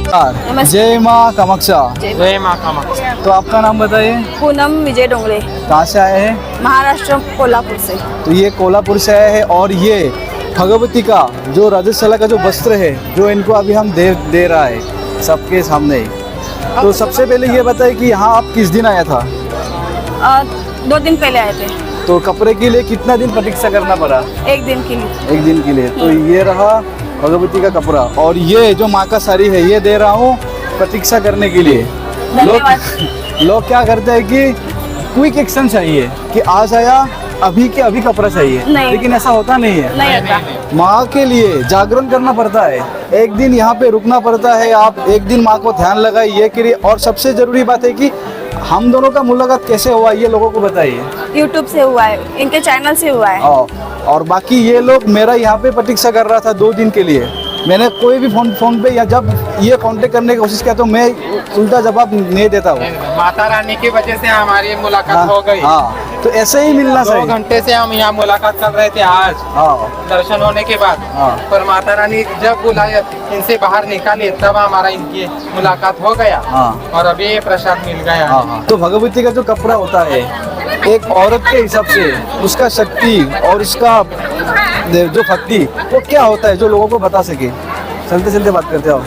नमस्कार। जय माँ कामाक्षा। जय माँ कामाक्षा। तो आपका नाम बताइए। पूनम विजय डोंगरे, कहाँ से आए हैं? महाराष्ट्र कोल्हापुर से। तो ये कोल्हापुर से आए हैं और ये भगवती का जो राजस्थला का जो वस्त्र है जो इनको अभी हम दे रहा है सबके सामने। तो सबसे पहले ये बताइए कि यहाँ आप किस दिन आया था? 2 दिन पहले आए थे। तो कपड़े के लिए कितना दिन प्रतीक्षा करना पड़ा? 1 दिन के लिए। 1 दिन के लिए। तो ये रहा भगवती का कपड़ा और ये जो माँ का साड़ी है ये दे रहा हूँ प्रतीक्षा करने के लिए। लोग क्या करते हैं कि क्विक एक्शन चाहिए कि आज आया अभी के अभी कपड़ा चाहिए, लेकिन ऐसा होता नहीं है। नहीं होता। माँ के लिए जागरण करना पड़ता है, एक दिन यहाँ पे रुकना पड़ता है। आप एक दिन माँ को ध्यान लगाइए के लिए। और सबसे जरूरी बात है कि हम दोनों का मुलाकात कैसे हुआ ये लोगों को बताइए। यूट्यूब से हुआ है, इनके चैनल से हुआ है। और बाकी ये लोग मेरा यहाँ पे प्रतीक्षा कर रहा था 2 दिन के लिए। मैंने कोई भी फोन पे या जब ये कांटेक्ट करने की कोशिश किया तो मैं उल्टा जवाब नहीं देता हूँ। माता रानी की वजह से हमारी मुलाकात हो गई। हाँ, तो ऐसे ही मिलना चाहिए। 2 घंटे से हम यहाँ मुलाकात कर रहे थे आज। दर्शन होने के बाद। पर माता रानी जब बुलाए इनसे बाहर निकाले तब हमारा इनकी मुलाकात हो गया। और अभी ये प्रसाद मिल गया। तो भगवती का जो कपड़ा होता है एक औरत के हिसाब से उसका शक्ति और इसका जो भक्ति वो क्या होता है जो लोगों को बता सके। चलते चलते बात करते हो।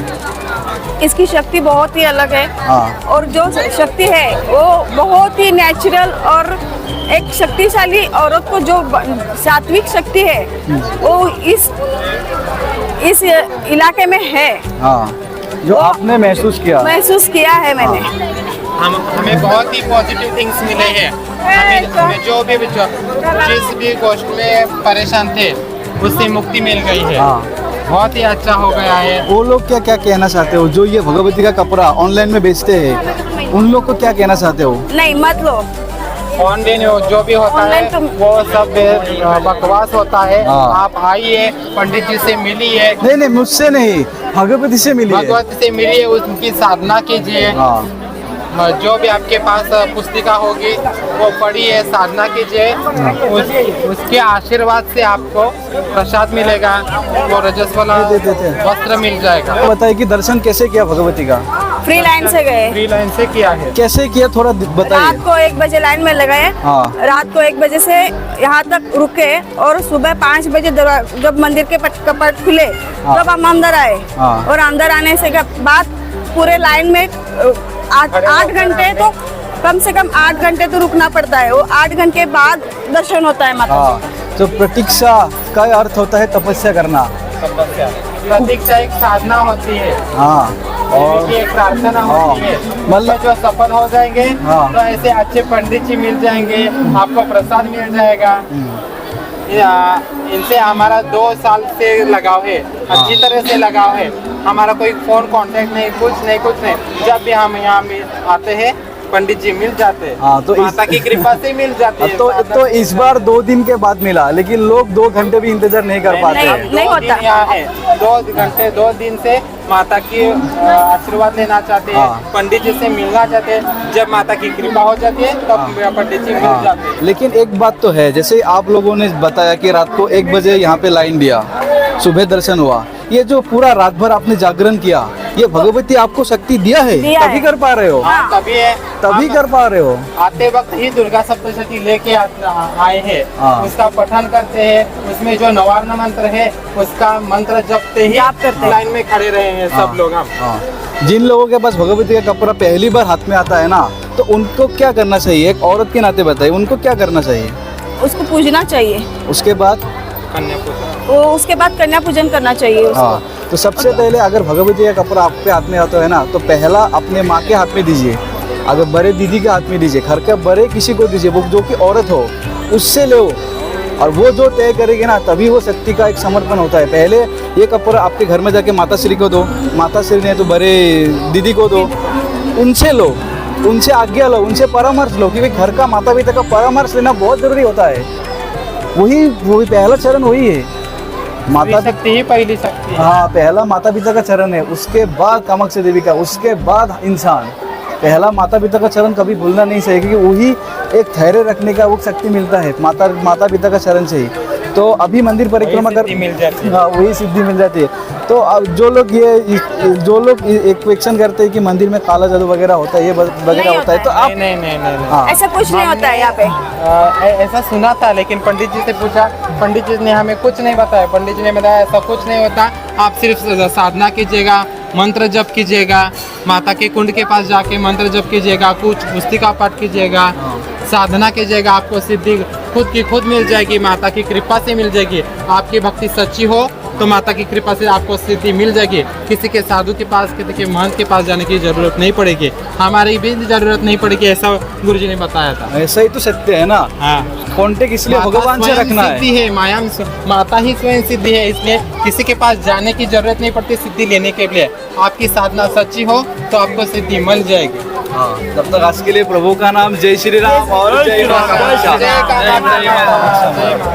इसकी शक्ति बहुत ही अलग है। हाँ। और जो शक्ति है वो बहुत ही नेचुरल और एक शक्तिशाली औरत को जो सात्विक शक्ति है वो इस इलाके में है। हाँ, जो आपने महसूस किया है मैंने। हमें बहुत ही पॉजिटिव थिंग्स मिले हैं। हमें जो भी जिस भी गोष्ठ में परेशान थे उससे मुक्ति मिल गई है। बहुत ही अच्छा हो गया है। वो लोग क्या क्या कहना चाहते हो जो ये भगवती का कपड़ा ऑनलाइन में बेचते हैं उन लोग को क्या कहना चाहते हो? नहीं मत लो। ऑनलाइन जो भी होता है वो सब बकवास होता है। आप आइए, पंडित जी से मिलिए। नहीं मुझसे नहीं, भगवती से मिलिए। भगवती से मिलिए, उनकी साधना कीजिए। जो भी आपके पास पुस्तिका होगी वो पढ़िए, साधना कीजिए। उसके आशीर्वाद से आपको प्रसाद मिलेगा, वो रजस्वला वस्त्र मिल जाएगा। बताइए कि दर्शन कैसे किया भगवती का? फ्री लाइन से गए। फ्री लाइन से किया है। कैसे किया थोड़ा बताइए। रात को 1 बजे लाइन में लगाए। रात को 1 बजे से यहाँ तक रुके और सुबह 5 बजे जब मंदिर के कपाट खुले तब हम अंदर आए। और अंदर आने से बाद पूरे लाइन में 8 घंटे तो कम से कम 8 घंटे तो रुकना पड़ता है। वो 8 घंटे बाद दर्शन होता है माता। तो प्रतीक्षा का अर्थ होता है तपस्या करना। प्रतीक्षा एक साधना होती है। और एक प्रार्थना होती है। मतलब जो सफल हो जाएंगे तो ऐसे अच्छे पंडित जी मिल जाएंगे, आपको प्रसाद मिल जाएगा। इनसे हमारा 2 साल से लगाव है, अच्छी तरह से लगाव है। हमारा कोई फोन कांटेक्ट नहीं, कुछ नहीं। जब भी हम यहाँ आते हैं पंडित जी मिल जाते हैं। तो माता की कृपा से मिल जाते हैं। तो इस बार 2 दिन के बाद मिला, लेकिन लोग 2 घंटे भी इंतजार नहीं कर पाते। नहीं होता। यहाँ है 2 घंटे 2 दिन से माता की आशीर्वाद लेना चाहते हैं, पंडित जी से मिलना चाहते हैं। जब माता की कृपा हो जाती है तब पंडित जी मिल जाते हैं। लेकिन एक बात तो है, जैसे आप लोगों ने बताया कि रात को 1 बजे यहाँ पे लाइन दिया, सुबह दर्शन हुआ। ये जो पूरा रात भर आपने जागरण किया, ये भगवती आपको शक्ति दिया है, तभी कर पा रहे हो। तभी कर पा रहे हो। आते वक्त ही दुर्गा सप्तशती लेके आए हैं। उसका पठन करते हैं, उसमें जो नवार्ण मंत्र है उसका मंत्र जपते ही लाइन में खड़े रहे हैं सब लोग। हम जिन लोगों के पास भगवती का कपड़ा पहली बार हाथ में आता है ना, तो उनको क्या करना चाहिए? एक औरत के नाते बताइए, उनको क्या करना चाहिए? उसको पूजना चाहिए। उसके बाद कन्या पूजन करना चाहिए उसको। तो सबसे पहले अगर भगवती का कपड़ा आपके हाथ में आता है ना, तो पहला अपने माँ के हाथ में दीजिए, अगर बड़े दीदी के हाथ में दीजिए, घर के बड़े किसी को दीजिए, वो जो कि औरत हो उससे लो। और वो जो तय करेगी ना, तभी वो शक्ति का एक समर्पण होता है। पहले ये कपड़ा आपके घर में जाके माता श्री को दो, माता श्री ने तो बड़े दीदी को दो, उनसे लो, उनसे आज्ञा लो, उनसे परामर्श लो, क्योंकि घर का माता पिता का परामर्श लेना बहुत जरूरी होता है। वही पहला चरण वही है। माता शक्ति ही पहली शक्ति। पहला माता पिता का चरण है, उसके बाद कामाक्षा देवी का, उसके बाद इंसान। पहला माता पिता का चरण कभी भूलना नहीं चाहिए, क्योंकि वही एक धैर्य रखने का वो शक्ति मिलता है माता पिता का चरण से ही। तो अभी मंदिर परिक्रमा कर मिल जाती है। हाँ, वही सिद्धि मिल जाती है। तो अब जो लोग एक क्वेश्चन करते हैं कि मंदिर में काला जादू वगैरह होता है, ये वगैरह नहीं होता है, तो आप नहीं। हाँ ऐसा कुछ नहीं होता है यहाँ पे। ऐसा सुना था, लेकिन पंडित जी से पूछा, पंडित जी ने हमें कुछ नहीं बताया। पंडित जी ने बताया ऐसा कुछ नहीं होता, आप सिर्फ साधना कीजिएगा, मंत्र जप कीजिएगा, माता के कुंड के पास जाके मंत्र जप कीजिएगा, कुछ पुस्तिका पाठ कीजिएगा, साधना कीजिएगा, आपको सिद्धि खुद की खुद मिल जाएगी, माता की कृपा से मिल जाएगी। आपकी भक्ति सच्ची हो तो माता की कृपा से आपको सिद्धि मिल जाएगी। किसी के साधु के पास, किसी के महंत के पास जाने की जरूरत नहीं पड़ेगी, हमारी भी जरूरत नहीं पड़ेगी, ऐसा गुरुजी ने बताया था। ऐसा ही तो सत्य है ना। हाँ, कॉन्टेक्ट इसलिए भगवान से रखना है। सिद्धि है, माता ही स्वयं सिद्धि है, इसलिए किसी के पास जाने की जरूरत नहीं पड़ती सिद्धि लेने के लिए। आपकी साधना सच्ची हो तो आपको सिद्धि मिल जाएगी। हाँ, तब तक आज के लिए प्रभु का नाम जय श्री राम और जय माता। जय माता।